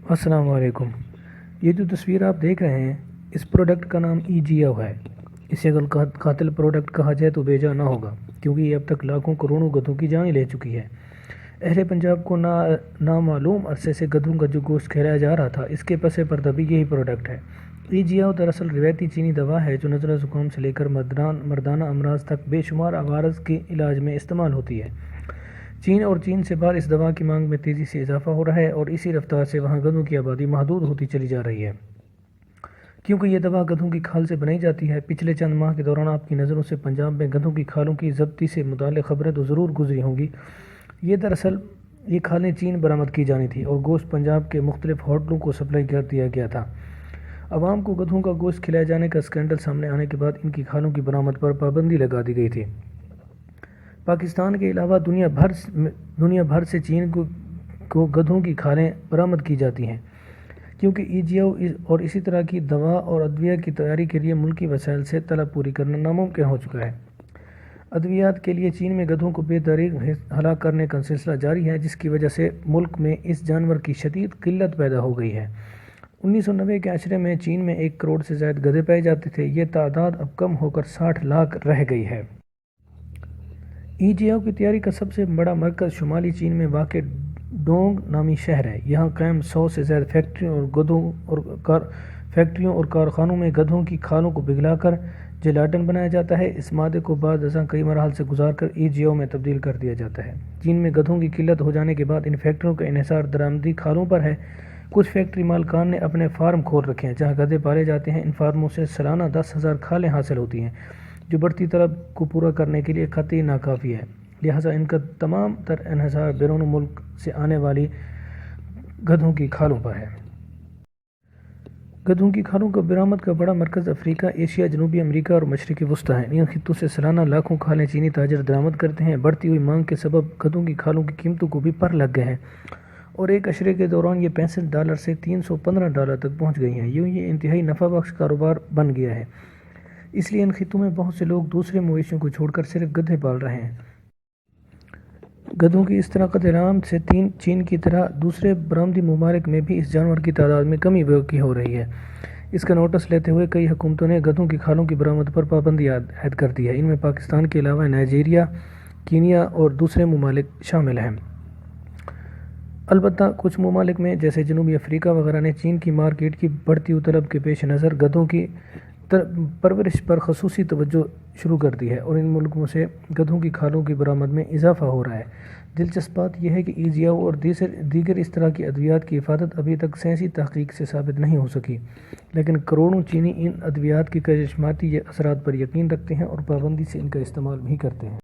السلام علیکم۔ یہ جو تصویر آپ دیکھ رہے ہیں اس پروڈکٹ کا نام EGO ہے۔ اسے اگر قاتل پروڈکٹ کہا جائے تو بے جا نہ ہوگا، کیونکہ یہ اب تک لاکھوں کروڑوں گدھوں کی جان لے چکی ہے۔ اہل پنجاب کو نامعلوم عرصے سے گدھوں کا جو گوشت کھلایا جا رہا تھا، اس کے پس پردہ بھی یہی پروڈکٹ ہے۔ EGO دراصل روایتی چینی دوا ہے جو نزلہ زکام سے لے کر مردانہ امراض تک بے شمار عوارض کے علاج میں استعمال ہوتی ہے۔ چین اور چین سے باہر اس دوا کی مانگ میں تیزی سے اضافہ ہو رہا ہے اور اسی رفتار سے وہاں گدھوں کی آبادی محدود ہوتی چلی جا رہی ہے۔ کیونکہ یہ دوا گدھوں کی کھال سے بنائی جاتی ہے، پچھلے چند ماہ کے دوران آپ کی نظروں سے پنجاب میں گدھوں کی کھالوں کی ضبطی سے متعلق خبریں تو ضرور گزری ہوں گی۔ دراصل یہ کھالیں چین برآمد کی جانی تھی اور گوشت پنجاب کے مختلف ہوٹلوں کو سپلائی کر دیا گیا تھا۔ عوام کو گدھوں کا گوشت کھلائے جانے کا اسکینڈل سامنے آنے کے بعد ان کی کھالوں کی برآمد پر پابندی لگا دی گئی تھی۔ پاکستان کے علاوہ دنیا بھر سے چین کو گدھوں کی کھالیں برآمد کی جاتی ہیں، کیونکہ EGO اور اسی طرح کی دوا اور ادویہ کی تیاری کے لیے ملکی وسائل سے طلب پوری کرنا ناممکن ہو چکا ہے۔ ادویات کے لیے چین میں گدھوں کو بے دریغ ہلاک کرنے کا سلسلہ جاری ہے، جس کی وجہ سے ملک میں اس جانور کی شدید قلت پیدا ہو گئی ہے۔ 1990 کے عشرے میں چین میں 1 کروڑ سے زائد گدھے پائے جاتے تھے، یہ تعداد اب کم ہو کر 60 لاکھ رہ گئی ہے۔ EGO کی تیاری کا سب سے بڑا مرکز شمالی چین میں واقع ڈونگ نامی شہر ہے۔ یہاں قائم 100 سے زائد فیکٹریوں اور کارخانوں میں گدھوں کی کھالوں کو پگھلا کر جیلاٹن بنایا جاتا ہے۔ اس مادے کو بعد ازاں کئی مراحل سے گزار کر EGO میں تبدیل کر دیا جاتا ہے۔ چین میں گدھوں کی قلت ہو جانے کے بعد ان فیکٹریوں کا انحصار درآمدی کھالوں پر ہے۔ کچھ فیکٹری مالکان نے اپنے فارم کھول رکھے ہیں جہاں گدھے پالے جاتے ہیں۔ ان فارموں سے سالانہ 10,000 کھالیں حاصل ہوتی ہیں، جو بڑھتی طلب کو پورا کرنے کے لیے قطعی ناکافی ہے، لہٰذا ان کا تمام تر انحصار بیرون ملک سے آنے والی گدھوں کی کھالوں پر ہے۔ گدھوں کی کھالوں کی برآمد کا بڑا مرکز افریقہ، ایشیا، جنوبی امریکہ اور مشرق وسطیٰ ہے۔ ان خطوں سے سالانہ لاکھوں کھالیں چینی تاجر درآمد کرتے ہیں۔ بڑھتی ہوئی مانگ کے سبب گدھوں کی کھالوں کی قیمتوں کو بھی پر لگ گئے ہیں اور ایک عشرے کے دوران یہ $65 سے $315 تک پہنچ گئی ہیں۔ یوں یہ انتہائی نفع بخش کاروبار بن گیا ہے، اس لیے ان خطوں میں بہت سے لوگ دوسرے مویشیوں کو چھوڑ کر صرف گدھے پال رہے ہیں۔ گدھوں کی اس طرح قتل عام سے چین کی طرح دوسرے برآمدی ممالک میں بھی اس جانور کی تعداد میں کمی واقع ہو رہی ہے۔ اس کا نوٹس لیتے ہوئے کئی حکومتوں نے گدھوں کی کھالوں کی برآمد پر پابندی عائد کر دی ہے۔ ان میں پاکستان کے علاوہ نائجیریا، کینیا اور دوسرے ممالک شامل ہیں۔ البتہ کچھ ممالک میں جیسے جنوبی افریقہ وغیرہ نے چین کی مارکیٹ کی بڑھتی ہوئی طلب کے پیش نظر گدھوں کی پرورش پر خصوصی توجہ شروع کر دی ہے اور ان ملکوں سے گدھوں کی کھالوں کی برآمد میں اضافہ ہو رہا ہے۔ دلچسپ بات یہ ہے کہ EGO اور دیگر اس طرح کی ادویات کی افادت ابھی تک سائنسی تحقیق سے ثابت نہیں ہو سکی، لیکن کروڑوں چینی ان ادویات کے چشماتی اثرات پر یقین رکھتے ہیں اور پابندی سے ان کا استعمال بھی کرتے ہیں۔